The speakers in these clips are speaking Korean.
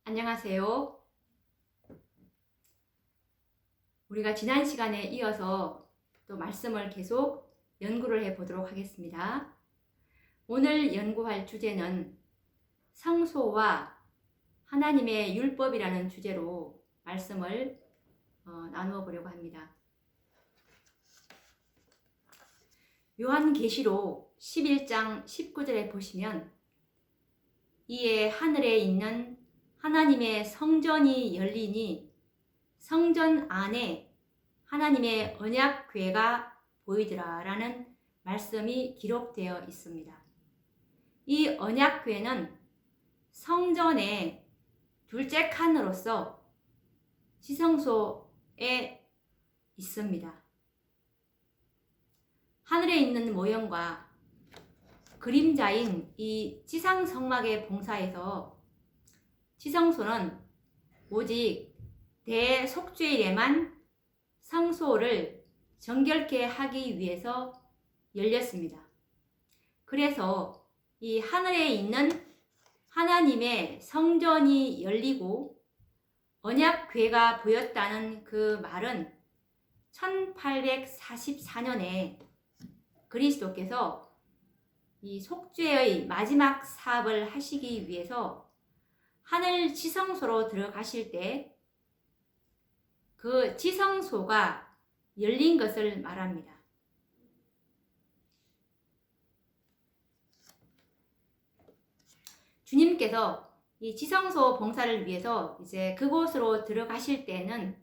안녕하세요. 우리가 지난 시간에 이어서 또 말씀을 계속 연구를 해 보도록 하겠습니다. 오늘 연구할 주제는 성소와 하나님의 율법이라는 주제로 말씀을 나누어 보려고 합니다. 요한계시록 11장 19절에 보시면 이에 하늘에 있는 하나님의 성전이 열리니 성전 안에 하나님의 언약궤가 보이더라 라는 말씀이 기록되어 있습니다. 이 언약궤는 성전의 둘째 칸으로서 지성소에 있습니다. 하늘에 있는 모형과 그림자인 이 지상성막의 봉사에서 지성소는 오직 대속죄일에만 성소를 정결케 하기 위해서 열렸습니다. 그래서 이 하늘에 있는 하나님의 성전이 열리고 언약궤가 보였다는 그 말은 1844년에 그리스도께서 이 속죄의 마지막 사업을 하시기 위해서 하늘 지성소로 들어가실 때 그 지성소가 열린 것을 말합니다. 주님께서 이 지성소 봉사를 위해서 이제 그곳으로 들어가실 때는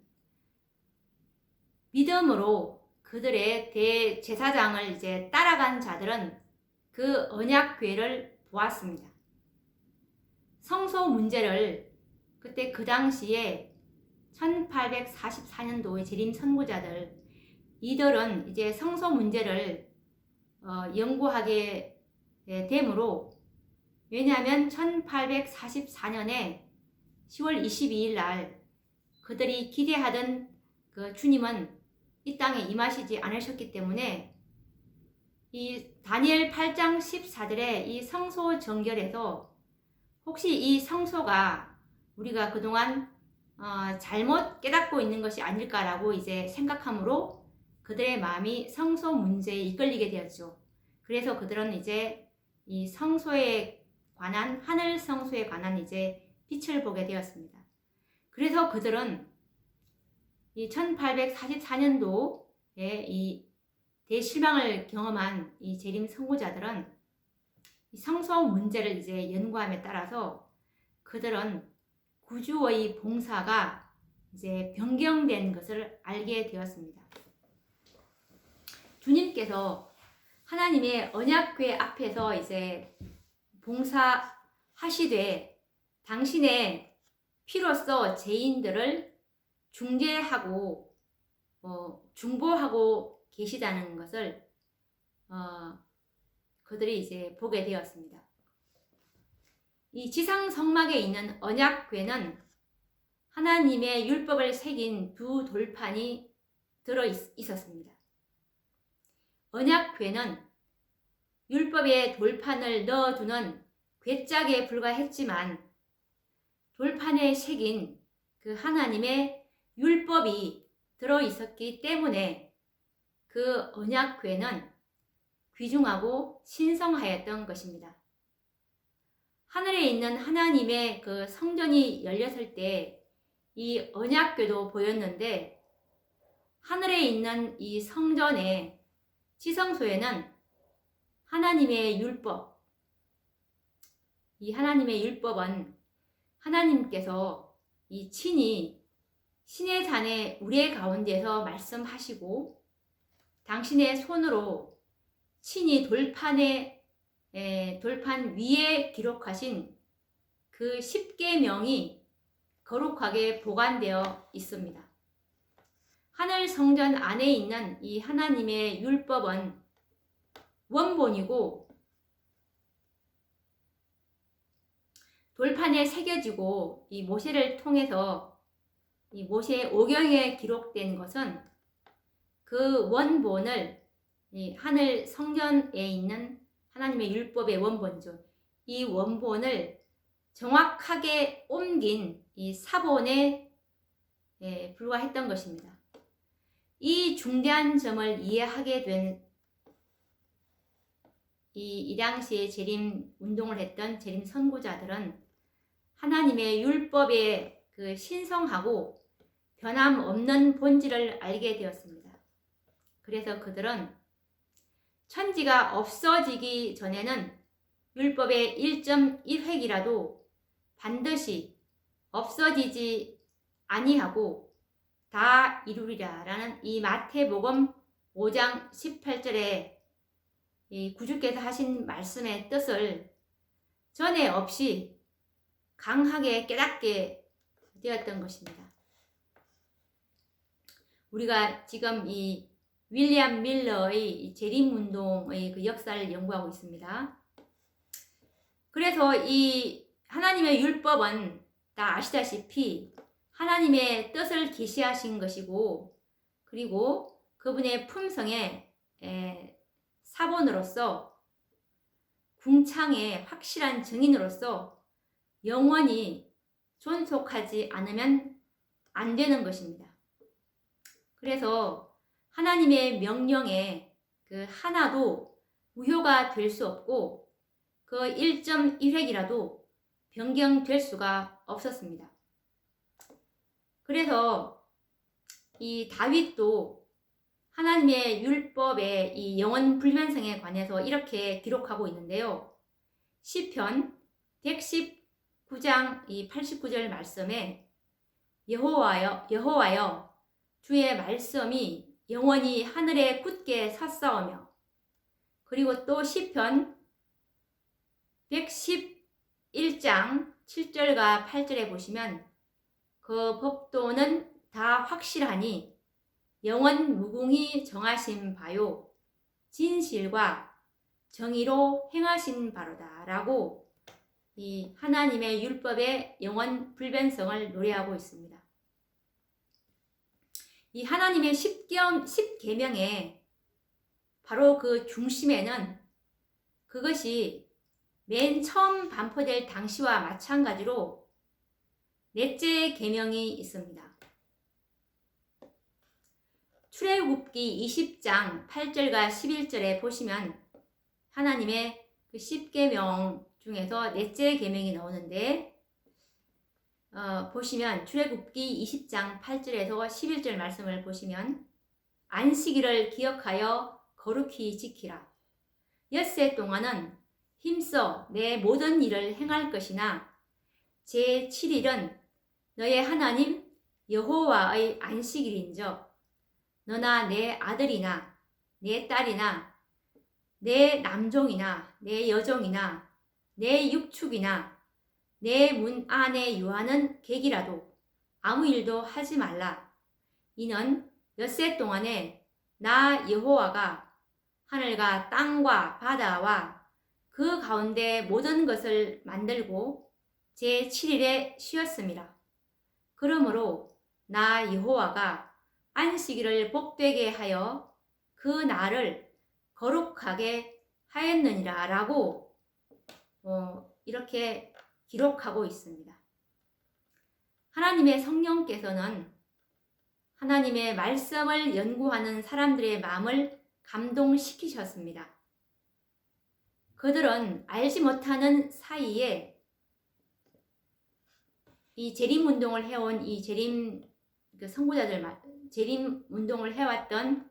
믿음으로 그들의 대제사장을 이제 따라간 자들은 그 언약궤를 보았습니다. 성소 문제를 그때 그 당시에 1844년도의 재림 선구자들 이들은 이제 성소 문제를 연구하게 되므로, 왜냐하면 1844년에 10월 22일 날 그들이 기대하던 그 주님은 이 땅에 임하시지 않으셨기 때문에 이 다니엘 8장 14절의 이 성소 정결에서 혹시 이 성소가 우리가 그동안 잘못 깨닫고 있는 것이 아닐까라고 이제 생각함으로 그들의 마음이 성소 문제에 이끌리게 되었죠. 그래서 그들은 이제 이 성소에 관한, 하늘 성소에 관한 이제 빛을 보게 되었습니다. 그래서 그들은 이 1844년도에 이 대실망을 경험한 이 재림 선구자들은 이 성소 문제를 이제 연구함에 따라서 그들은 구주의 봉사가 이제 변경된 것을 알게 되었습니다. 주님께서 하나님의 언약궤 앞에서 이제 봉사하시되 당신의 피로써 죄인들을 중재하고 중보하고 계시다는 것을 그들이 이제 보게 되었습니다. 이 지상 성막에 있는 언약궤는 하나님의 율법을 새긴 두 돌판이 들어 있었습니다. 언약궤는 율법의 돌판을 넣어두는 궤짝에 불과했지만 돌판에 새긴 그 하나님의 율법이 들어 있었기 때문에 그 언약궤는 귀중하고 신성하였던 것입니다. 하늘에 있는 하나님의 그 성전이 열렸을 때 이 언약궤도 보였는데, 하늘에 있는 이 성전의 지성소에는 하나님의 율법, 이 하나님의 율법은 하나님께서 이 친히 신의 잔의 우레 가운데서 말씀하시고 당신의 손으로 친히 돌판 위에 기록하신 그 10계명이 거룩하게 보관되어 있습니다. 하늘 성전 안에 있는 이 하나님의 율법은 원본이고 돌판에 새겨지고 이 모세를 통해서 이 모세 오경에 기록된 것은 그 원본을 이 하늘 성전에 있는 하나님의 율법의 원본이죠. 이 원본을 정확하게 옮긴 이 사본에 불과했던 것입니다. 이 중대한 점을 이해하게 된 이 당시에 재림 운동을 했던 재림 선구자들은 하나님의 율법의 그 신성하고 변함없는 본질을 알게 되었습니다. 그래서 그들은 천지가 없어지기 전에는 율법의 1.1획이라도 반드시 없어지지 아니하고 다 이루리라 라는 이 마태복음 5장 18절에 이 구주께서 하신 말씀의 뜻을 전에 없이 강하게 깨닫게 되었던 것입니다. 우리가 지금 이 윌리엄 밀러의 재림운동의 그 역사를 연구하고 있습니다. 그래서 이 하나님의 율법은 다 아시다시피 하나님의 뜻을 계시하신 것이고, 그리고 그분의 품성의 사본으로서 궁창의 확실한 증인으로서 영원히 존속하지 않으면 안 되는 것입니다. 그래서 하나님의 명령에 그 하나도 무효가 될 수 없고 그 1.1획이라도 변경될 수가 없었습니다. 그래서 이 다윗도 하나님의 율법의 이 영원 불변성에 관해서 이렇게 기록하고 있는데요. 시편 119장 이 89절 말씀에 여호와여 주의 말씀이 영원히 하늘에 굳게 섰사오며, 그리고 또 시편 111장 7절과 8절에 보시면 그 법도는 다 확실하니 영원 무궁히 정하신 바요 진실과 정의로 행하신 바로다 라고 이 하나님의 율법의 영원 불변성을 노래하고 있습니다. 이 하나님의 10계명의 바로 그 중심에는 그것이 맨 처음 반포될 당시와 마찬가지로 넷째 계명이 있습니다. 출애굽기 20장 8절과 11절에 보시면 하나님의 그 10계명 중에서 넷째 계명이 나오는데, 보시면 출애굽기 20장 8절에서 11절 말씀을 보시면 안식일을 기억하여 거룩히 지키라. 엿새 동안은 힘써 내 모든 일을 행할 것이나 제7일은 너의 하나님 여호와의 안식일인즉 너나 내 아들이나 내 딸이나 내 남종이나 내 여종이나 내 육축이나 내 문 안에 유하는 객이라도 아무 일도 하지 말라. 이는 엿새 동안에 나 여호와가 하늘과 땅과 바다와 그 가운데 모든 것을 만들고 제7일에 쉬었습니다. 그러므로 나 여호와가 안식일을 복되게 하여 그 날을 거룩하게 하였느니라 라고 이렇게 기록하고 있습니다. 하나님의 성령께서는 하나님의 말씀을 연구하는 사람들의 마음을 감동시키셨습니다. 그들은 알지 못하는 사이에 이 재림운동을 해온 이 재림 운동을 해왔던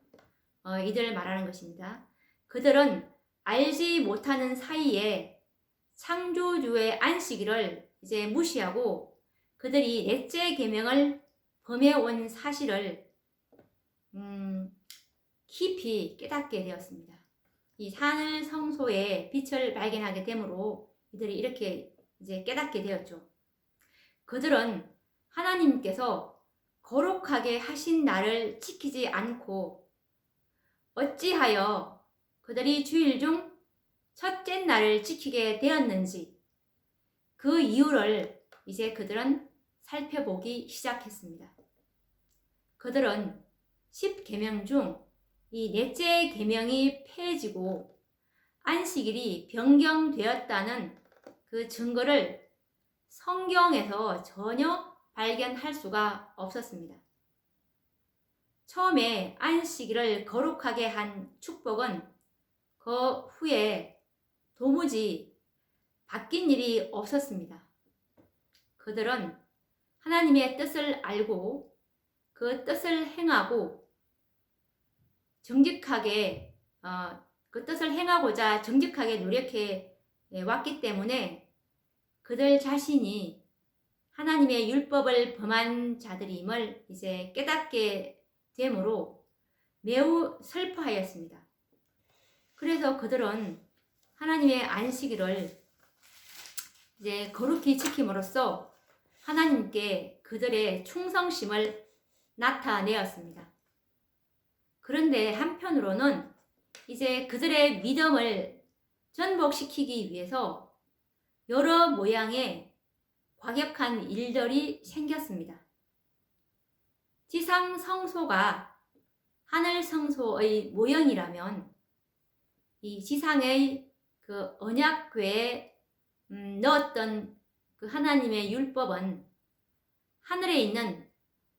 이들을 말하는 것입니다. 그들은 알지 못하는 사이에 창조주의 안식일을 이제 무시하고 그들이 넷째 계명을 범해온 사실을 깊이 깨닫게 되었습니다. 이 하늘 성소의 빛을 발견하게 되므로 이들이 이렇게 이제 깨닫게 되었죠. 그들은 하나님께서 거룩하게 하신 날을 지키지 않고 어찌하여 그들이 주일 중 첫째 날을 지키게 되었는지 그 이유를 이제 그들은 살펴보기 시작했습니다. 그들은 10계명 중 이 넷째 계명이 폐해지고 안식일이 변경되었다는 그 증거를 성경에서 전혀 발견할 수가 없었습니다. 처음에 안식일을 거룩하게 한 축복은 그 후에 도무지 바뀐 일이 없었습니다. 그들은 하나님의 뜻을 알고 그 뜻을 행하고 정직하게 그 뜻을 행하고자 정직하게 노력해 왔기 때문에 그들 자신이 하나님의 율법을 범한 자들임을 이제 깨닫게 되므로 매우 슬퍼하였습니다. 그래서 그들은 하나님의 안식일을 이제 거룩히 지킴으로써 하나님께 그들의 충성심을 나타내었습니다. 그런데 한편으로는 이제 그들의 믿음을 전복시키기 위해서 여러 모양의 과격한 일들이 생겼습니다. 지상 성소가 하늘 성소의 모형이라면 이 지상의 그 언약궤에 넣었던 그 하나님의 율법은 하늘에 있는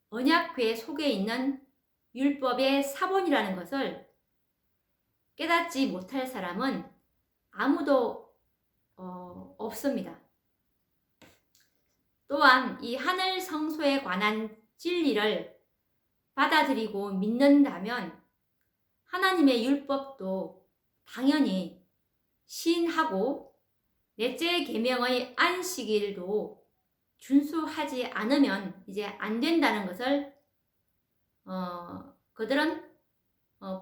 언약궤 속에 있는 율법의 사본이라는 것을 깨닫지 못할 사람은 아무도 없습니다. 또한 이 하늘 성소에 관한 진리를 받아들이고 믿는다면 하나님의 율법도 당연히 시인하고 넷째 계명의 안식일도 준수하지 않으면 이제 안 된다는 것을 그들은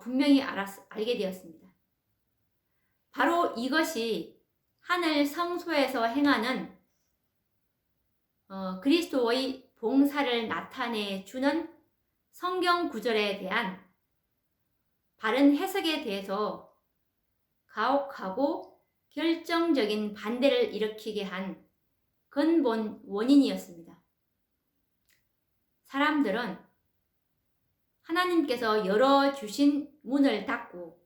분명히 알게 되었습니다. 바로 이것이 하늘 성소에서 행하는 그리스도의 봉사를 나타내 주는 성경 구절에 대한 바른 해석에 대해서 가혹하고 결정적인 반대를 일으키게 한 근본 원인이었습니다. 사람들은 하나님께서 열어주신 문을 닫고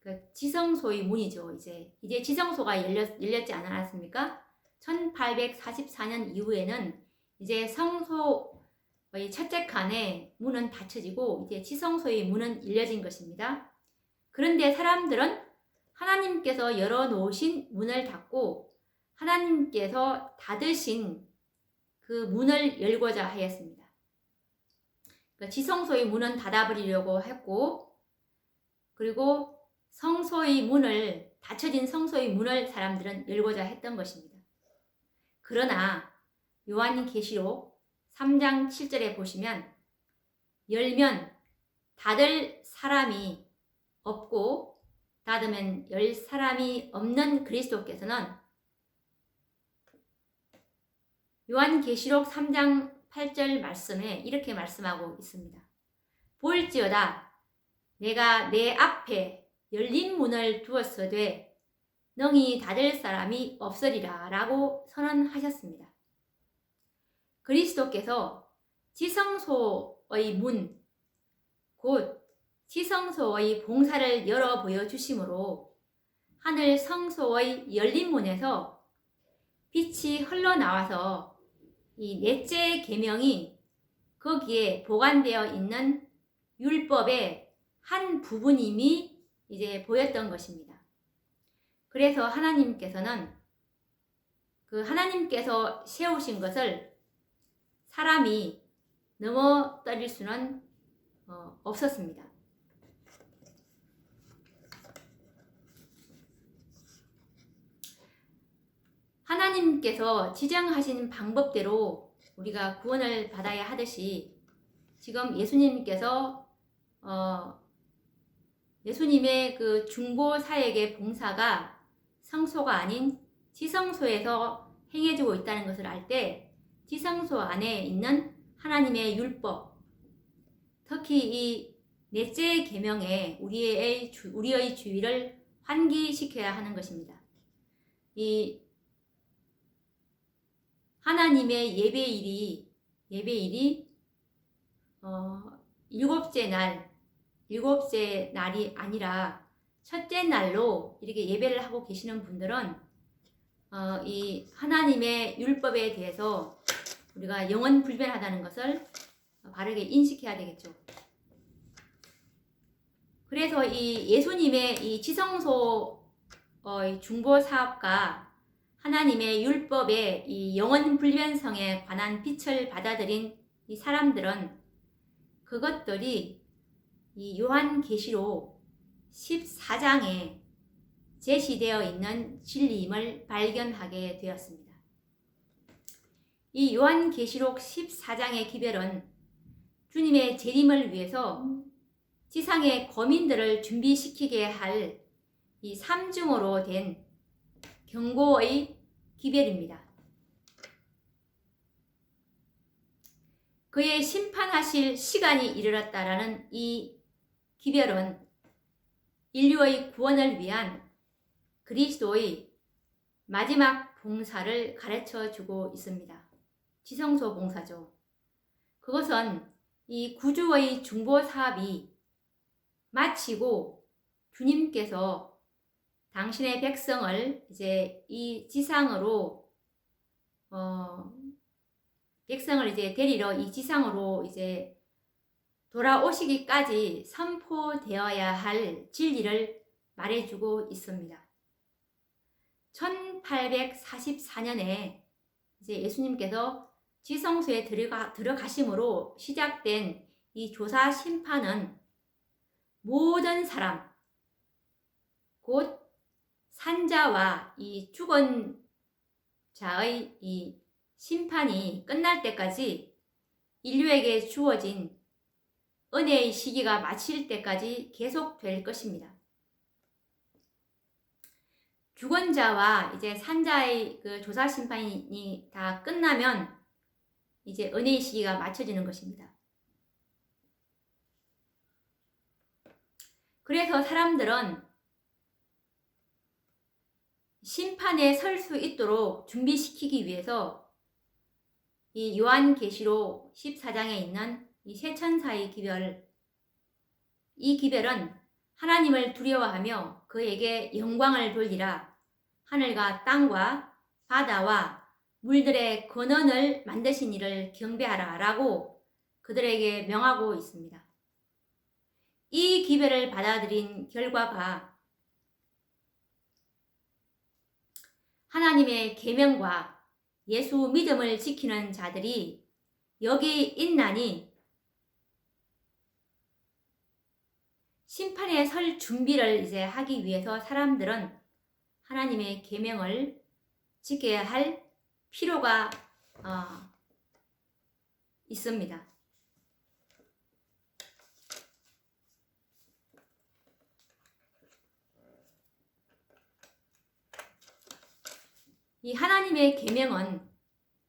그 지성소의 문이죠. 이제 지성소가 열렸지 않았습니까? 1844년 이후에는 이제 성소의 첫째 칸의 문은 닫혀지고 이제 지성소의 문은 열려진 것입니다. 그런데 사람들은 하나님께서 열어놓으신 문을 닫고 하나님께서 닫으신 그 문을 열고자 하였습니다. 지성소의 문은 닫아버리려고 했고, 그리고 성소의 문을, 닫혀진 성소의 문을 사람들은 열고자 했던 것입니다. 그러나 요한계시록 3장 7절에 보시면 열면 닫을 사람이 없고 닫으면 열 사람이 없는 그리스도께서는 요한계시록 3장 8절 말씀에 이렇게 말씀하고 있습니다. 볼지어다 내가 내 앞에 열린 문을 두었으되 능히 닫을 사람이 없으리라 라고 선언하셨습니다. 그리스도께서 지성소의 문, 곧 지성소의 봉사를 열어 보여주심으로 하늘 성소의 열린 문에서 빛이 흘러나와서 이 넷째 계명이 거기에 보관되어 있는 율법의 한 부분임이 이제 보였던 것입니다. 그래서 하나님께서는 그 하나님께서 세우신 것을 사람이 넘어뜨릴 수는 없었습니다. 하나님께서 지정하신 방법대로 우리가 구원을 받아야 하듯이 지금 예수님께서 예수님의 그 중보 사역의 봉사가 성소가 아닌 지성소에서 행해지고 있다는 것을 알 때 지성소 안에 있는 하나님의 율법, 특히 이 넷째 계명에 우리의 주의를 환기시켜야 하는 것입니다. 이 하나님의 예배일이 일곱째 날이 아니라 첫째 날로 이렇게 예배를 하고 계시는 분들은 이 하나님의 율법에 대해서 우리가 영원 불변하다는 것을 바르게 인식해야 되겠죠. 그래서 이 예수님의 이 지성소 중보 사업과 하나님의 율법의 이 영원 불변성에 관한 빛을 받아들인 이 사람들은 그것들이 이 요한계시록 14장에 제시되어 있는 진리임을 발견하게 되었습니다. 이 요한계시록 14장의 기별은 주님의 재림을 위해서 지상의 거민들을 준비시키게 할 이 3중으로 된 경고의 기별입니다. 그의 심판하실 시간이 이르렀다라는 이 기별은 인류의 구원을 위한 그리스도의 마지막 봉사를 가르쳐 주고 있습니다. 지성소 봉사죠. 그것은 이 구주의 중보 사업이 마치고 주님께서 당신의 백성을 이제 이 지상으로 백성을 이제 데리러 이 지상으로 이제 돌아오시기까지 선포되어야 할 진리를 말해주고 있습니다. 1844년에 이제 예수님께서 지성소에 들어가심으로 시작된 이 조사 심판은 모든 사람, 곧 산자와 이 죽은 자의 이 심판이 끝날 때까지 인류에게 주어진 은혜의 시기가 마칠 때까지 계속될 것입니다. 죽은 자와 이제 산자의 그 조사 심판이 다 끝나면 이제 은혜의 시기가 맞춰지는 것입니다. 그래서 사람들은 심판에 설 수 있도록 준비시키기 위해서 이 요한계시록 14장에 있는 이 세 천사의 기별, 이 기별은 하나님을 두려워하며 그에게 영광을 돌리라, 하늘과 땅과 바다와 물들의 근원을 만드신 이를 경배하라 라고 그들에게 명하고 있습니다. 이 기별을 받아들인 결과가 하나님의 계명과 예수 믿음을 지키는 자들이 여기 있나니 심판에 설 준비를 이제 하기 위해서 사람들은 하나님의 계명을 지켜야 할 필요가 있습니다. 이 하나님의 계명은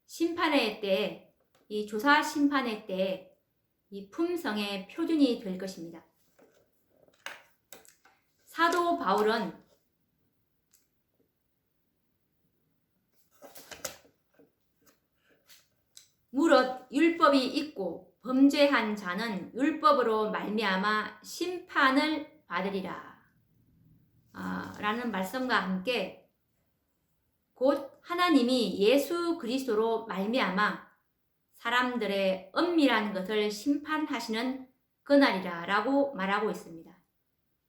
심판의 때, 이 조사 심판의 때 이 품성의 표준이 될 것입니다. 사도 바울은 무릇 율법이 있고 범죄한 자는 율법으로 말미암아 심판을 받으리라 라는 말씀과 함께 곧 하나님이 예수 그리스도로 말미암아 사람들의 은밀한 것을 심판하시는 그날이라 라고 말하고 있습니다.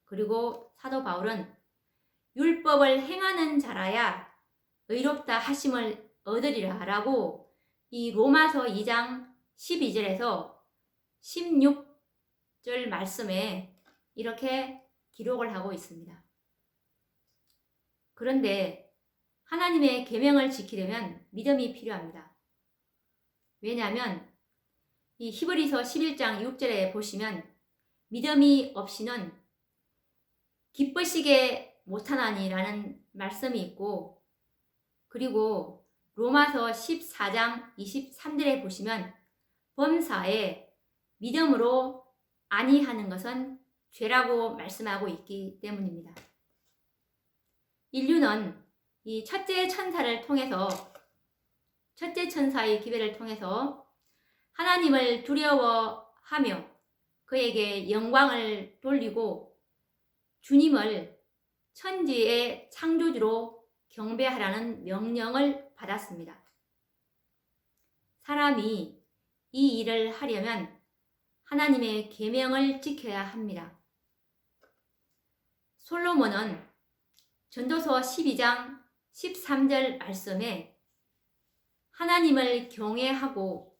그리고 사도 바울은 율법을 행하는 자라야 의롭다 하심을 얻으리라 라고 이 로마서 2장 12절에서 16절 말씀에 이렇게 기록을 하고 있습니다. 그런데 하나님의 계명을 지키려면 믿음이 필요합니다. 왜냐하면 이 히브리서 11장 6절에 보시면 믿음이 없이는 기쁘시게 못하나니라는 말씀이 있고, 그리고 로마서 14장 23절에 보시면 범사에 믿음으로 아니하는 것은 죄라고 말씀하고 있기 때문입니다. 인류는 이 첫째 천사의 기별을 통해서 하나님을 두려워하며 그에게 영광을 돌리고 주님을 천지의 창조주로 경배하라는 명령을 받았습니다. 사람이 이 일을 하려면 하나님의 계명을 지켜야 합니다. 솔로몬은 전도서 12장 13절 말씀에 하나님을 경외하고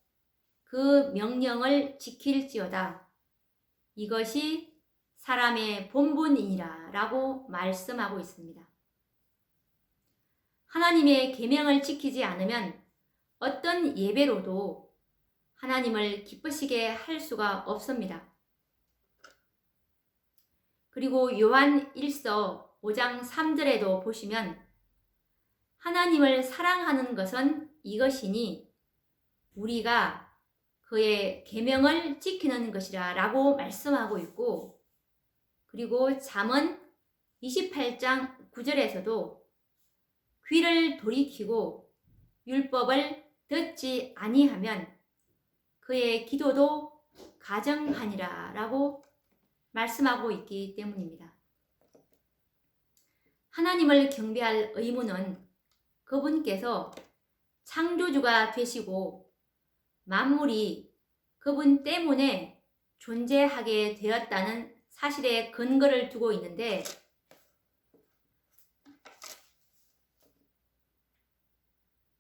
그 명령을 지킬지어다. 이것이 사람의 본분이니라 라고 말씀하고 있습니다. 하나님의 계명을 지키지 않으면 어떤 예배로도 하나님을 기쁘시게 할 수가 없습니다. 그리고 요한 1서 5장 3절에도 보시면 하나님을 사랑하는 것은 이것이니 우리가 그의 계명을 지키는 것이라 라고 말씀하고 있고, 그리고 잠언 28장 9절에서도 귀를 돌이키고 율법을 듣지 아니하면 그의 기도도 가정하니라 라고 말씀하고 있기 때문입니다. 하나님을 경배할 의무는 그분께서 창조주가 되시고 만물이 그분 때문에 존재하게 되었다는 사실에 근거를 두고 있는데,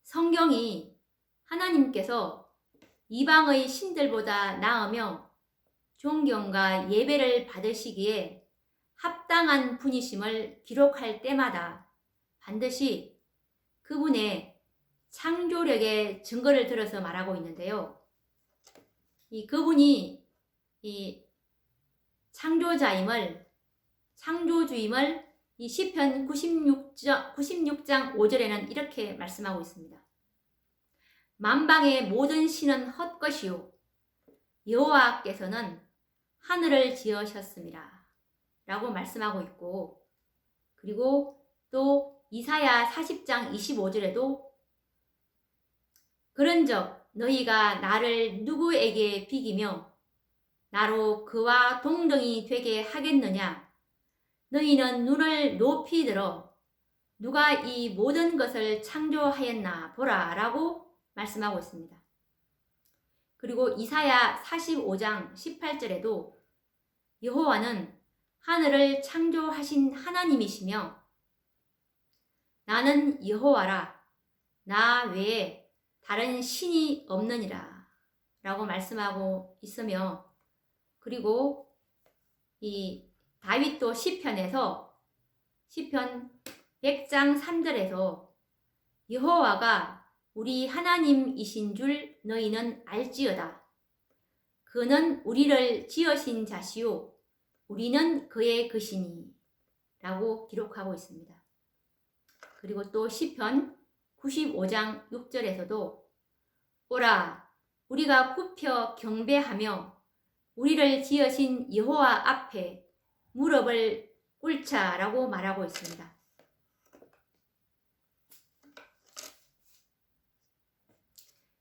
성경이 하나님께서 이방의 신들보다 나으며 존경과 예배를 받으시기에 합당한 분이심을 기록할 때마다 반드시 그분의 창조력의 증거를 들어서 말하고 있는데요. 그분이 창조주임을 이 시편 96장 5절에는 이렇게 말씀하고 있습니다. 만방의 모든 신은 헛것이요 여호와께서는 하늘을 지으셨습니다 라고 말씀하고 있고, 그리고 또 이사야 40장 25절에도 그런즉 너희가 나를 누구에게 비기며 나로 그와 동등이 되게 하겠느냐? 너희는 눈을 높이 들어 누가 이 모든 것을 창조하였나 보라 라고 말씀하고 있습니다. 그리고 이사야 45장 18절에도 여호와는 하늘을 창조하신 하나님이시며 나는 여호와라 나 외에 다른 신이 없느니라 라고 말씀하고 있으며, 그리고 이 다윗도 시편에서 시편 100장 3절에서 여호와가 우리 하나님이신 줄 너희는 알지어다. 그는 우리를 지으신 자시요 우리는 그의 것이니 라고 기록하고 있습니다. 그리고 또 시편 95장 6절에서도 오라 우리가 굽혀 경배하며 우리를 지으신 여호와 앞에 무릎을 꿇자 라고 말하고 있습니다.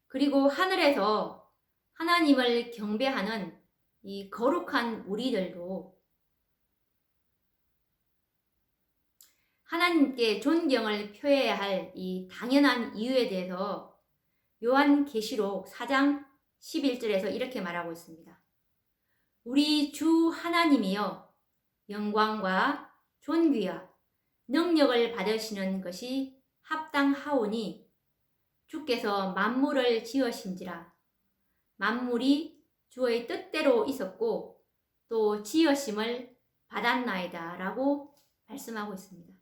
그리고 하늘에서 하나님을 경배하는 이 거룩한 우리들도 하나님께 존경을 표해야 할 이 당연한 이유에 대해서 요한계시록 4장 11절에서 이렇게 말하고 있습니다. 우리 주 하나님이여 영광과 존귀와 능력을 받으시는 것이 합당하오니 주께서 만물을 지으신지라 만물이 주의 뜻대로 있었고 또 지으심을 받았나이다 라고 말씀하고 있습니다.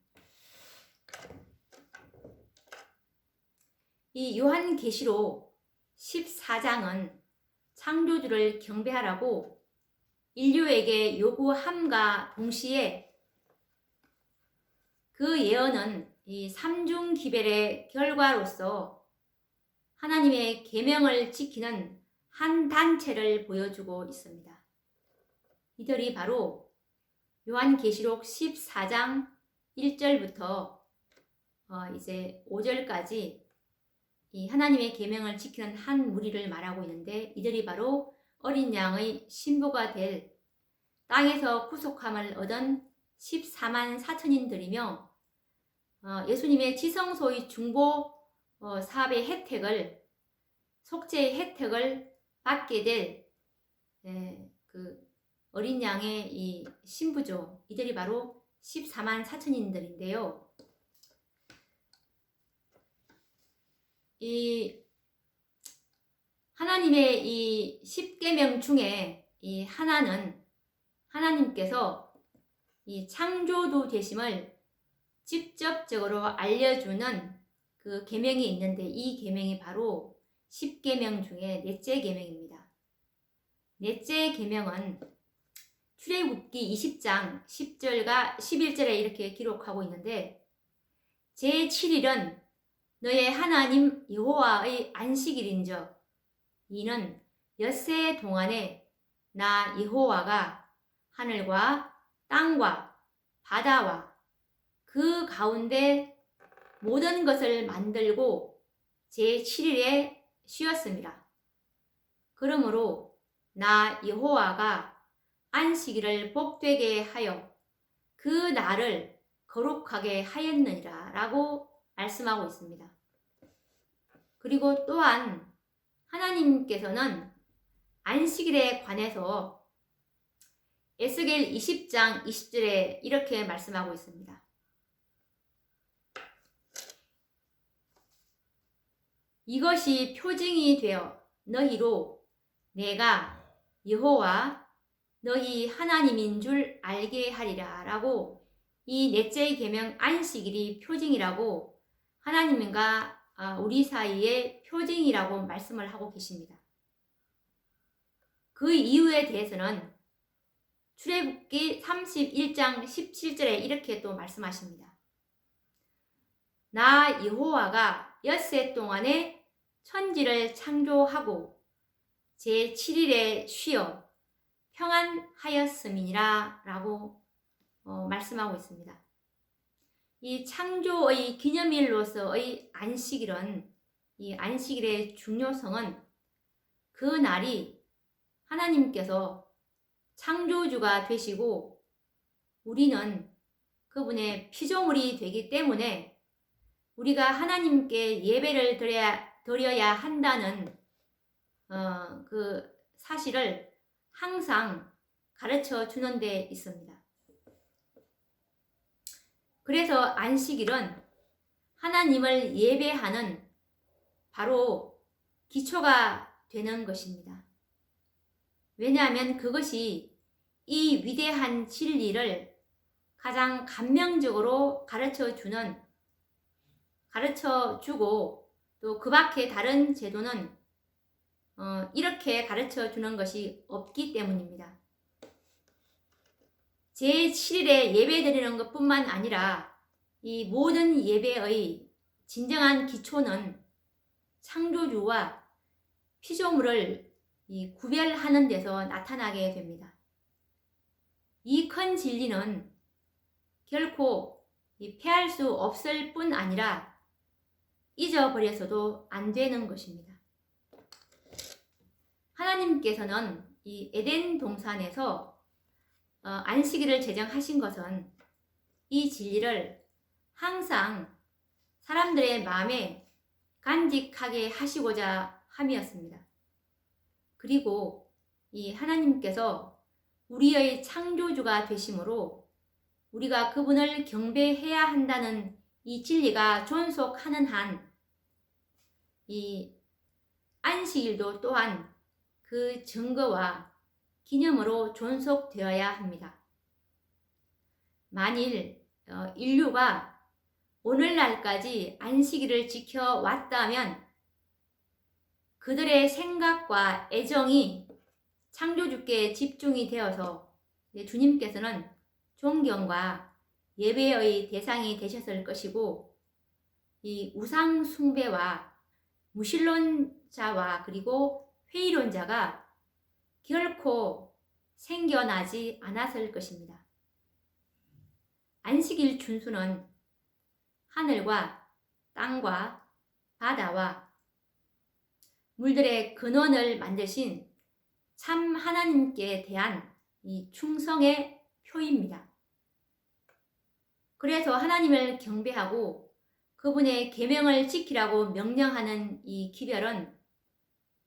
이 요한계시록 14장은 창조주를 경배하라고 인류에게 요구함과 동시에 그 예언은 이 삼중기별의 결과로서 하나님의 계명을 지키는 한 단체를 보여주고 있습니다. 이들이 바로 요한계시록 14장 1절부터 이제 5절까지 이 하나님의 계명을 지키는 한 무리를 말하고 있는데, 이들이 바로 어린 양의 신부가 될 땅에서 구속함을 얻은 14만 4천인들이며 예수님의 지성소의 중보 사업의 혜택을, 속죄의 혜택을 받게 될 그 어린 양의 이 신부죠. 이들이 바로 14만 4천인들인데요. 이 하나님의 이 10계명 중에 이 하나는 하나님께서 이 창조주 되심을 직접적으로 알려주는 그 계명이 있는데, 이 계명이 바로 10계명 중에 넷째 계명입니다. 넷째 계명은 출애굽기 20장 10절과 11절에 이렇게 기록하고 있는데, 제7일은 너의 하나님 여호와의 안식일인즉 이는 엿새 동안에 나 여호와가 하늘과 땅과 바다와 그 가운데 모든 것을 만들고 제7일에 쉬었습니다. 그러므로 나 여호와가 안식일을 복되게 하여 그 날을 거룩하게 하였느니라 라고 말씀하고 있습니다. 그리고 또한 하나님께서는 안식일에 관해서 에스겔 20장 20절에 이렇게 말씀하고 있습니다. 이것이 표징이 되어 너희로 내가 여호와 너희 하나님인 줄 알게 하리라 라고, 이 넷째 계명 안식일이 표징이라고, 하나님과 우리 사이의 표징이라고 말씀을 하고 계십니다. 그 이유에 대해서는 출애굽기 31장 17절에 이렇게 또 말씀하십니다. 나 여호와가 엿새 동안에 천지를 창조하고 제7일에 쉬어 평안하였음이니라 라고 말씀하고 있습니다. 이 창조의 기념일로서의 안식일은, 이 안식일의 중요성은 그 날이 하나님께서 창조주가 되시고 우리는 그분의 피조물이 되기 때문에 우리가 하나님께 예배를 드려야 한다는 그 사실을 항상 가르쳐 주는 데 있습니다. 그래서 안식일은 하나님을 예배하는 바로 기초가 되는 것입니다. 왜냐하면 그것이 이 위대한 진리를 가장 감명적으로 가르쳐 주고, 또 그 밖에 다른 제도는 이렇게 가르쳐 주는 것이 없기 때문입니다. 제7일에 예배 드리는 것뿐만 아니라 이 모든 예배의 진정한 기초는 창조주와 피조물을 구별하는 데서 나타나게 됩니다. 이 큰 진리는 결코 피할 수 없을 뿐 아니라 잊어버려서도 안 되는 것입니다. 하나님께서는 이 에덴 동산에서 안식일을 제정하신 것은 이 진리를 항상 사람들의 마음에 간직하게 하시고자 함이었습니다. 그리고 이 하나님께서 우리의 창조주가 되심으로 우리가 그분을 경배해야 한다는 이 진리가 존속하는 한 이 안식일도 또한 그 증거와 기념으로 존속되어야 합니다. 만일 인류가 오늘날까지 안식일을 지켜왔다면 그들의 생각과 애정이 창조주께 집중이 되어서 주님께서는 존경과 예배의 대상이 되셨을 것이고, 이 우상 숭배와 무신론자와 그리고 회의론자가 결코 생겨나지 않았을 것입니다. 안식일 준수는 하늘과 땅과 바다와 물들의 근원을 만드신 참 하나님께 대한 이 충성의 표입니다. 그래서 하나님을 경배하고 그분의 계명을 지키라고 명령하는 이 기별은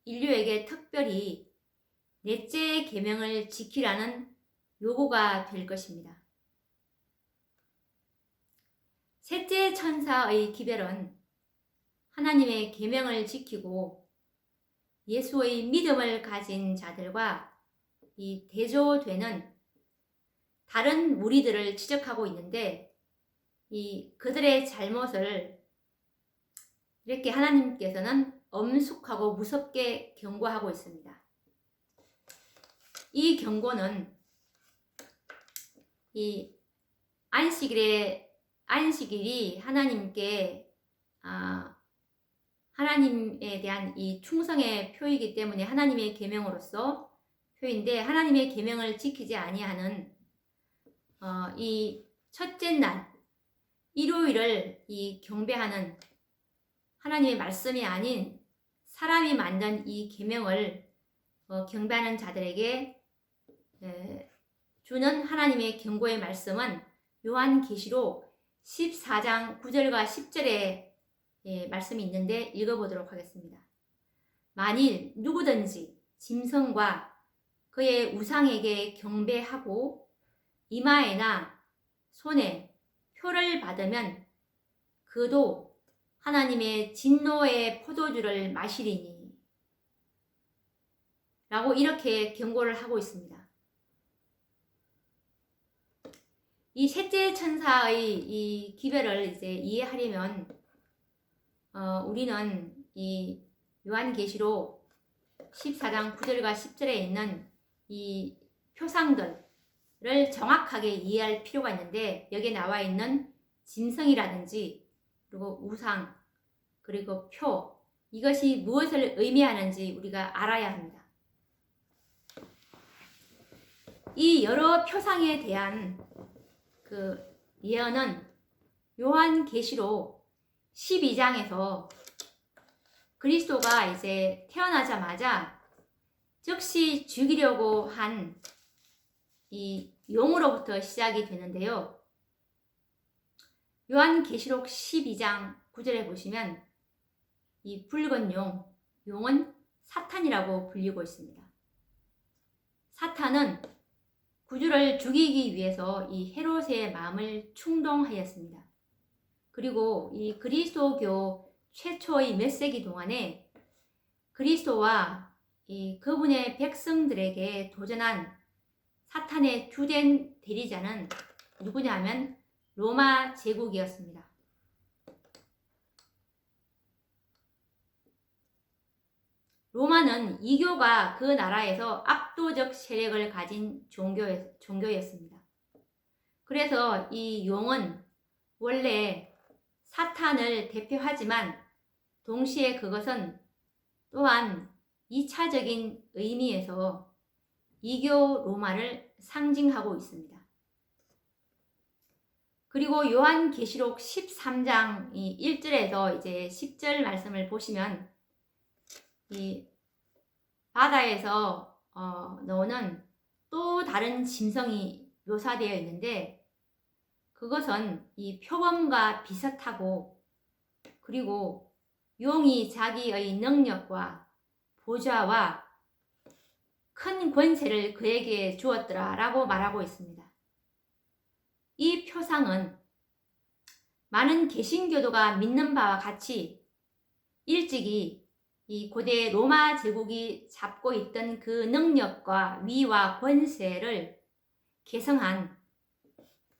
인류에게 특별히 넷째 계명을 지키라는 요구가 될 것입니다. 셋째 천사의 기별은 하나님의 계명을 지키고 예수의 믿음을 가진 자들과 이 대조되는 다른 무리들을 지적하고 있는데 이 그들의 잘못을 이렇게 하나님께서는 엄숙하고 무섭게 경고하고 있습니다. 이 경고는 이 안식일이 하나님께 하나님에 대한 이 충성의 표이기 때문에 하나님의 계명으로서 표인데 하나님의 계명을 지키지 아니하는 이 첫째 날 일요일을 이 경배하는 하나님의 말씀이 아닌 사람이 만든 이 계명을 경배하는 자들에게 주는 하나님의 경고의 말씀은 요한계시록 14장 9절과 10절에 말씀이 있는데 읽어보도록 하겠습니다. 만일 누구든지 짐승과 그의 우상에게 경배하고 이마에나 손에 표를 받으면 그도 하나님의 진노의 포도주를 마시리니 라고 이렇게 경고를 하고 있습니다. 이 셋째 천사의 이 기별을 이제 이해하려면 우리는 이 요한계시록 14장 9절과 10절에 있는 이 표상들을 정확하게 이해할 필요가 있는데 여기에 나와 있는 짐승이라든지 그리고 우상 그리고 표 이것이 무엇을 의미하는지 우리가 알아야 합니다. 이 여러 표상에 대한 그 예언은 요한계시록 12장에서 그리스도가 이제 태어나자마자 즉시 죽이려고 한 이 용으로부터 시작이 되는데요. 요한계시록 12장 9절에 보시면 이 붉은 용은 사탄이라고 불리고 있습니다. 사탄은 구주를 죽이기 위해서 이 헤롯의 마음을 충동하였습니다. 그리고 이 그리스도교 최초의 몇 세기 동안에 그리스도와 이 그분의 백성들에게 도전한 사탄의 주된 대리자는 누구냐 하면 로마 제국이었습니다. 로마는 이교가 그 나라에서 압도적 세력을 가진 종교였습니다. 그래서 이 용은 원래 사탄을 대표하지만 동시에 그것은 또한 2차적인 의미에서 이교 로마를 상징하고 있습니다. 그리고 요한계시록 13장 1절에서 이제 10절 말씀을 보시면 이 바다에서 나오는 또 다른 짐승이 묘사되어 있는데 그것은 이 표범과 비슷하고 그리고 용이 자기의 능력과 보좌와 큰 권세를 그에게 주었더라 라고 말하고 있습니다. 이 표상은 많은 개신교도가 믿는 바와 같이 일찍이 이 고대 로마 제국이 잡고 있던 그 능력과 위와 권세를 계승한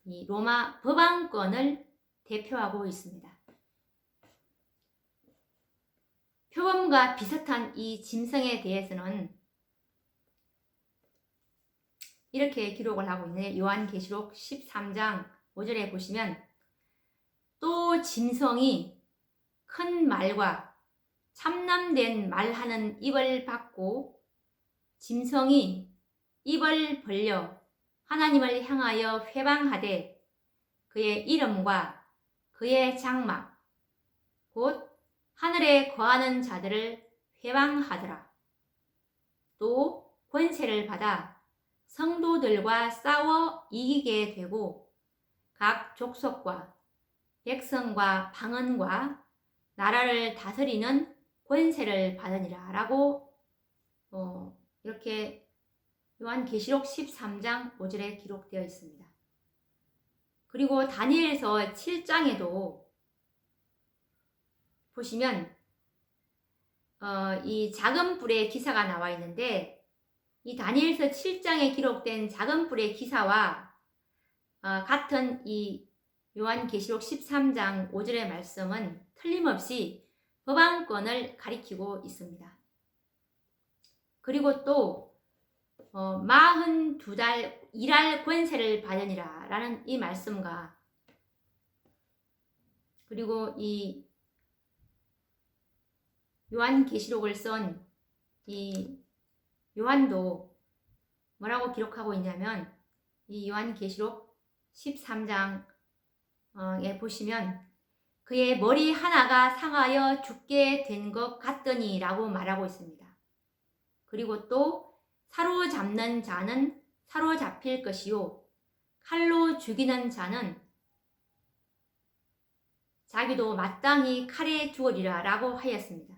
이 로마 법왕권을 대표하고 있습니다. 표범과 비슷한 이 짐승에 대해서는 이렇게 기록을 하고 있는 요한계시록 13장 5절에 보시면 또 짐승이 큰 말과 참남된 말하는 입을 받고 짐승이 입을 벌려 하나님을 향하여 회방하되 그의 이름과 그의 장막 곧 하늘에 거하는 자들을 회방하더라. 또 권세를 받아 성도들과 싸워 이기게 되고 각 족속과 백성과 방언과 나라를 다스리는 권세를 받으니라 라고 이렇게 요한계시록 13장 5절에 기록되어 있습니다. 그리고 다니엘서 7장에도 보시면 이 작은 뿔의 기사가 나와 있는데, 이 다니엘서 7장에 기록된 작은 뿔의 기사와 같은 이 요한계시록 13장 5절의 말씀은 틀림없이 법왕권을 가리키고 있습니다. 그리고 또 42달 일할 권세를 받으니라 라는 이 말씀과, 그리고 이 요한계시록을 쓴 이 요한도 뭐라고 기록하고 있냐면, 이 요한계시록 13장에 보시면 그의 머리 하나가 상하여 죽게 된 것 같더니 라고 말하고 있습니다. 그리고 또 사로잡는 자는 사로잡힐 것이요 칼로 죽이는 자는 자기도 마땅히 칼에 죽으리라 라고 하였습니다.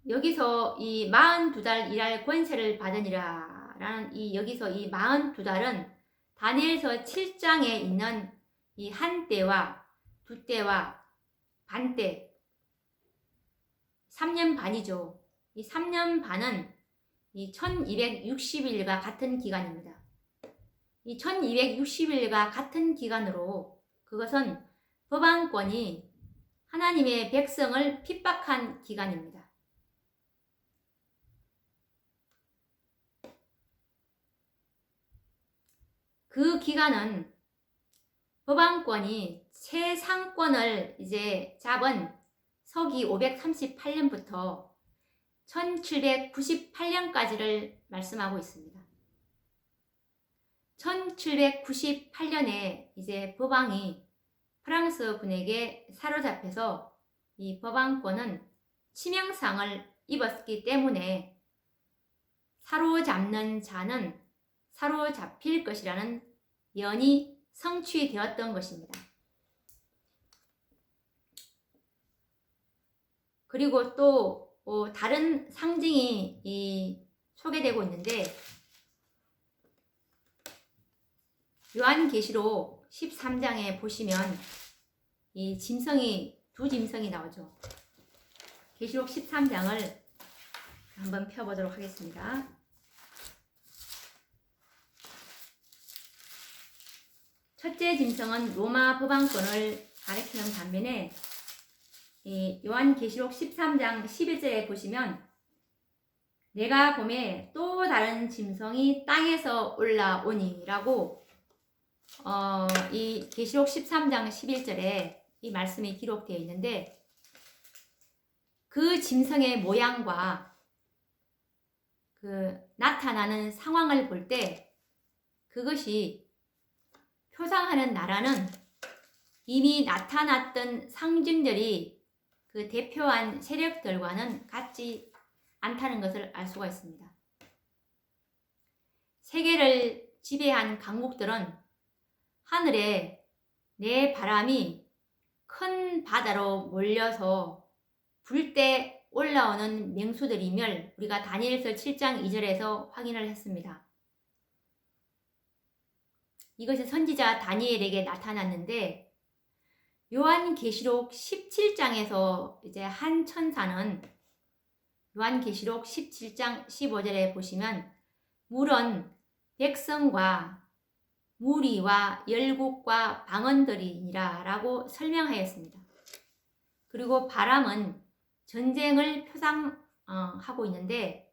여기서 이 42달 일할 권세를 받으니라 라는 여기서 이 42달은 다니엘서 7장에 있는 이 한때와 두때와 반때 3년 반이죠. 이 3년 반은 이 1260일과 같은 기간입니다. 이 1260일과 같은 기간으로 그것은 법왕권이 하나님의 백성을 핍박한 기간입니다. 그 기간은 법왕권이 최상권을 이제 잡은 서기 538년부터 1798년까지를 말씀하고 있습니다. 1798년에 이제 법왕이 프랑스 군에게 사로잡혀서 이 법왕권은 치명상을 입었기 때문에 사로잡는 자는 사로잡힐 것이라는 예언이 성취되었던 것입니다. 그리고 또 다른 상징이 소개되고 있는데, 요한계시록 13장에 보시면 이 짐승이 두 짐승이 나오죠. 계시록 13장을 한번 펴보도록 하겠습니다. 첫째 짐승은 로마 법왕권을 가리키는 반면에 이 요한계시록 13장 11절에 보시면 내가 보매 또 다른 짐승이 땅에서 올라오니 라고 이 계시록 13장 11절에 이 말씀이 기록되어 있는데, 그 짐승의 모양과 그 나타나는 상황을 볼 때 그것이 표상하는 나라는 이미 나타났던 상징들이 그 대표한 세력들과는 같지 않다는 것을 알 수가 있습니다. 세계를 지배한 강국들은 하늘에 내 바람이 큰 바다로 몰려서 불 때 올라오는 맹수들임을 우리가 다니엘서 7장 2절에서 확인을 했습니다. 이것이 선지자 다니엘에게 나타났는데, 요한계시록 17장에서 이제 한 천사는 요한계시록 17장 15절에 보시면 물은 백성과 무리와 열국과 방언들이니라 라고 설명하였습니다. 그리고 바람은 전쟁을 표상하고 있는데,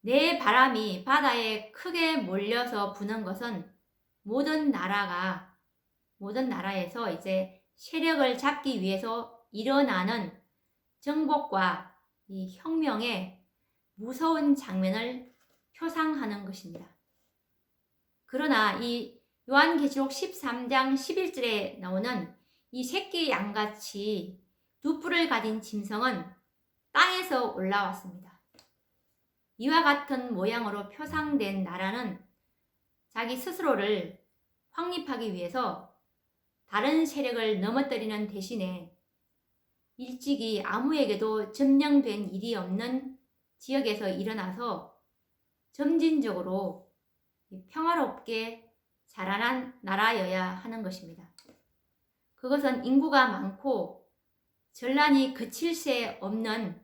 내 바람이 바다에 크게 몰려서 부는 것은 모든 나라에서 이제 세력을 잡기 위해서 일어나는 정복과 이 혁명의 무서운 장면을 표상하는 것입니다. 그러나 이 요한계시록 13장 11절에 나오는 이 새끼 양같이 두 뿔을 가진 짐승은 땅에서 올라왔습니다. 이와 같은 모양으로 표상된 나라는 자기 스스로를 확립하기 위해서 다른 세력을 넘어뜨리는 대신에 일찍이 아무에게도 점령된 일이 없는 지역에서 일어나서 점진적으로 평화롭게 자라난 나라여야 하는 것입니다. 그것은 인구가 많고 전란이 그칠 새 없는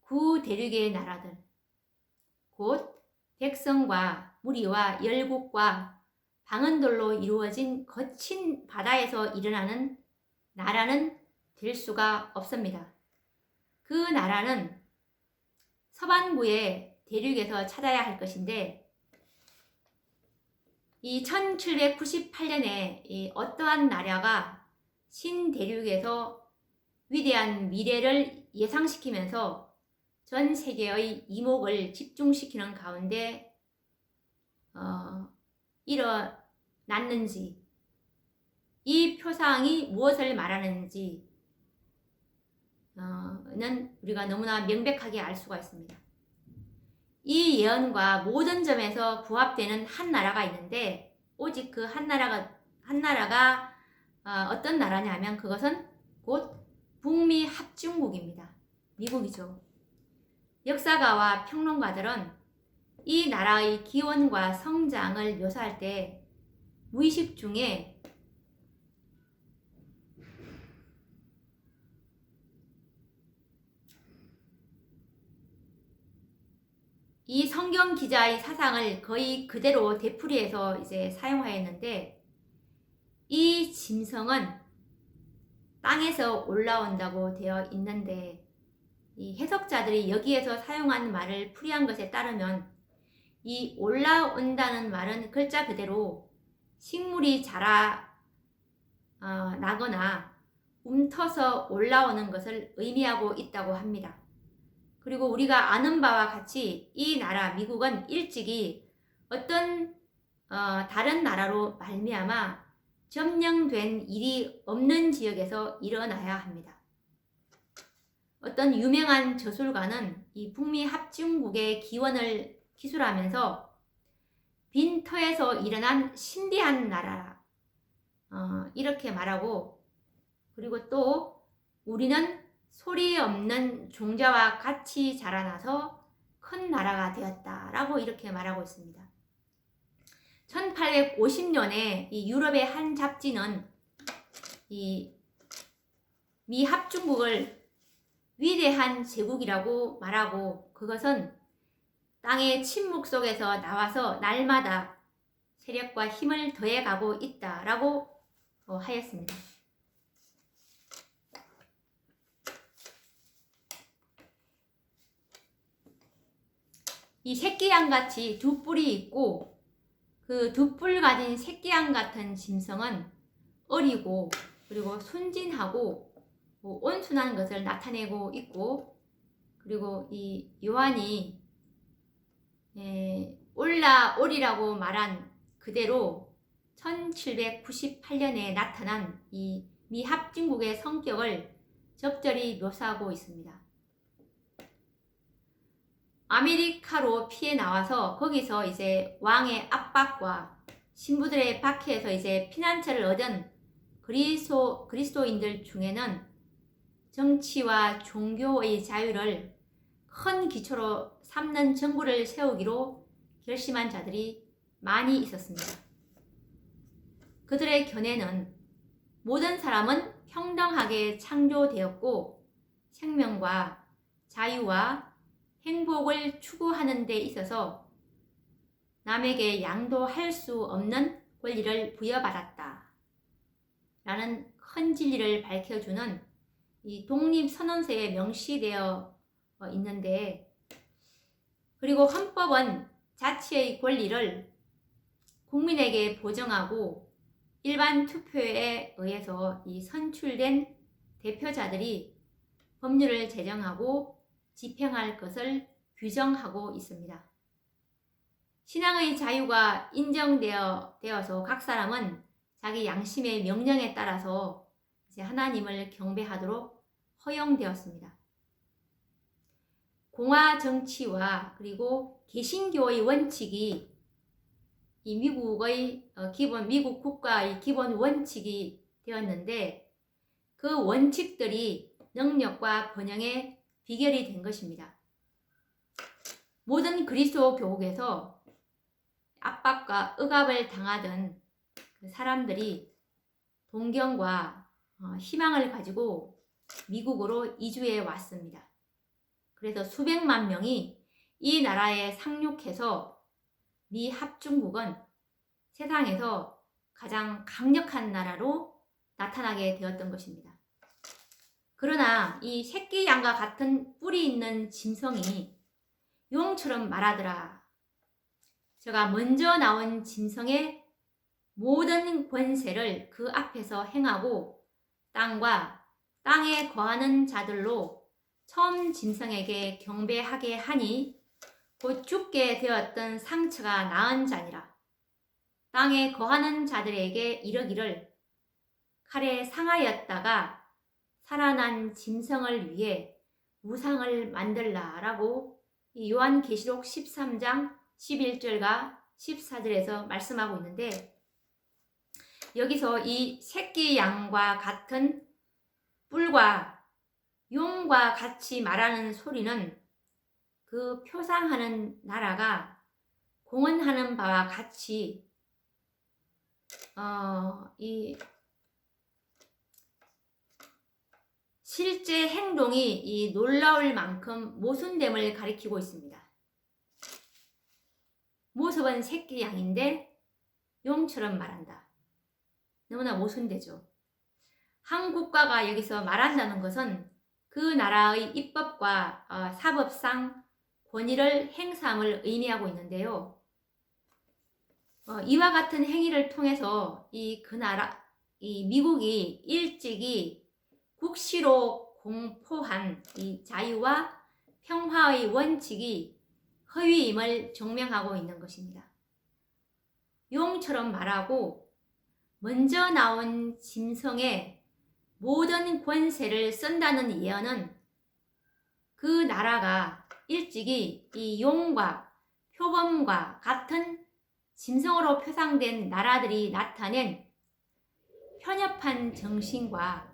구대륙의 나라들, 곧 백성과 무리와 열국과 방언들로 이루어진 거친 바다에서 일어나는 나라는 될 수가 없습니다. 그 나라는 서반구의 대륙에서 찾아야 할 것인데, 이 1798년에 이 어떠한 나라가 신대륙에서 위대한 미래를 예상시키면서 전 세계의 이목을 집중시키는 가운데 일어났는지, 이 표상이 무엇을 말하는지 는 우리가 너무나 명백하게 알 수가 있습니다. 이 예언과 모든 점에서 부합되는 한 나라가 있는데, 오직 그 한 나라가 어떤 나라냐면 그것은 곧 북미 합중국입니다. 미국이죠. 역사가와 평론가들은 이 나라의 기원과 성장을 묘사할 때 무의식 중에 이 성경 기자의 사상을 거의 그대로 되풀이해서 이제 사용하였는데, 이 짐승은 땅에서 올라온다고 되어 있는데, 이 해석자들이 여기에서 사용한 말을 풀이한 것에 따르면 이 올라온다는 말은 글자 그대로 식물이 나거나 움터서 올라오는 것을 의미하고 있다고 합니다. 그리고 우리가 아는 바와 같이 이 나라 미국은 일찍이 어떤 다른 나라로 말미암아 점령된 일이 없는 지역에서 일어나야 합니다. 어떤 유명한 저술가는 이 북미 합중국의 기원을 기술하면서 빈터에서 일어난 신비한 나라, 이렇게 말하고, 그리고 또 우리는 소리 없는 종자와 같이 자라나서 큰 나라가 되었다라고 이렇게 말하고 있습니다. 1850년에 이 유럽의 한 잡지는 이 미 합중국을 위대한 제국이라고 말하고, 그것은 땅의 침묵 속에서 나와서 날마다 세력과 힘을 더해가고 있다라고 하였습니다. 이 새끼양같이 두 뿔이 있고, 그 두 뿔 가진 새끼양 같은 짐승은 어리고 그리고 순진하고 온순한 것을 나타내고 있고, 그리고 이 요한이 올라오리라고 말한 그대로 1798년에 나타난 이 미 합중국의 성격을 적절히 묘사하고 있습니다. 아메리카로 피해 나와서 거기서 이제 왕의 압박과 신부들의 박해에서 이제 피난처를 얻은 그리스도인들 중에는 정치와 종교의 자유를 큰 기초로 삼는 정부를 세우기로 결심한 자들이 많이 있었습니다. 그들의 견해는 모든 사람은 평등하게 창조되었고 생명과 자유와 행복을 추구하는 데 있어서 남에게 양도할 수 없는 권리를 부여받았다 라는 큰 진리를 밝혀주는 이 독립선언서에 명시되어 있는데, 그리고 헌법은 자치의 권리를 국민에게 보정하고 일반 투표에 의해서 이 선출된 대표자들이 법률을 제정하고 집행할 것을 규정하고 있습니다. 신앙의 자유가 인정되어서 각 사람은 자기 양심의 명령에 따라서 이제 하나님을 경배하도록 허용되었습니다. 공화 정치와 그리고 개신교의 원칙이 이 미국의 미국 국가의 기본 원칙이 되었는데 그 원칙들이 능력과 번영의 비결이 된 것입니다. 모든 그리스도 교국에서 압박과 억압을 당하던 그 사람들이 동경과 희망을 가지고 미국으로 이주해 왔습니다. 그래서 수백만 명이 이 나라에 상륙해서 미 합중국은 세상에서 가장 강력한 나라로 나타나게 되었던 것입니다. 그러나 이 새끼 양과 같은 뿔이 있는 짐승이 용처럼 말하더라. 저가 먼저 나온 짐승의 모든 권세를 그 앞에서 행하고 땅과 땅에 거하는 자들로 처음 짐승에게 경배하게 하니 곧 죽게 되었던 상처가 나은 자니라. 땅에 거하는 자들에게 이르기를 칼에 상하였다가 살아난 짐승을 위해 우상을 만들라라고 이 요한계시록 13장 11절과 14절에서 말씀하고 있는데, 여기서 이 새끼 양과 같은 뿔과 용과 같이 말하는 소리는 그 표상하는 나라가 공언하는 바와 같이 이 실제 행동이 이 놀라울 만큼 모순됨을 가리키고 있습니다. 모습은 새끼 양인데 용처럼 말한다. 너무나 모순되죠. 한 국가가 여기서 말한다는 것은 그 나라의 입법과 사법상 권위를 행사함을 의미하고 있는데요. 이와 같은 행위를 통해서 이 미국이 일찍이 국시로 공포한 이 자유와 평화의 원칙이 허위임을 증명하고 있는 것입니다. 용처럼 말하고 먼저 나온 짐승의 모든 권세를 쓴다는 예언은 그 나라가 일찍이 이 용과 표범과 같은 짐승으로 표상된 나라들이 나타낸 편협한 정신과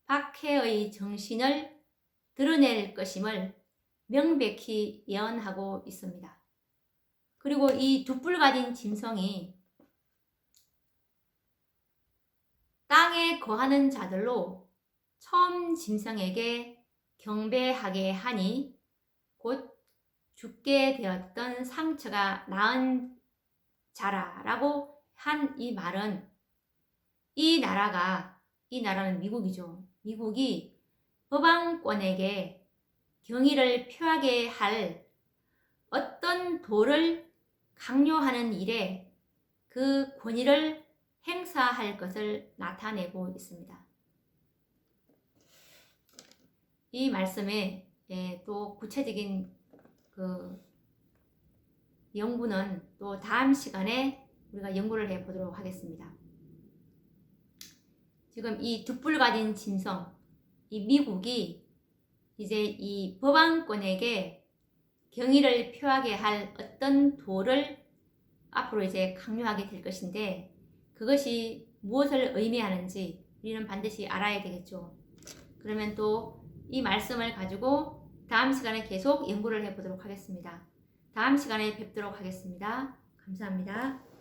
박해의 정신을 드러낼 것임을 명백히 예언하고 있습니다. 그리고 이 두 뿔 가진 짐승이 땅에 거하는 자들로 처음 짐승에게 경배하게 하니 곧 죽게 되었던 상처가 나은 자라라고 한 이 말은 이 나라는 미국이죠. 미국이 법왕권에게 경의를 표하게 할 어떤 도를 강요하는 일에 그 권위를 행사할 것을 나타내고 있습니다. 이 말씀에 또 구체적인 그 연구는 또 다음 시간에 우리가 연구를 해보도록 하겠습니다. 지금 이 두 뿔 가진 짐승, 이 미국이 이제 이 법왕권에게 경의를 표하게 할 어떤 도를 앞으로 이제 강요하게 될 것인데, 그것이 무엇을 의미하는지 우리는 반드시 알아야 되겠죠. 그러면 또 이 말씀을 가지고 다음 시간에 계속 연구를 해보도록 하겠습니다. 다음 시간에 뵙도록 하겠습니다. 감사합니다.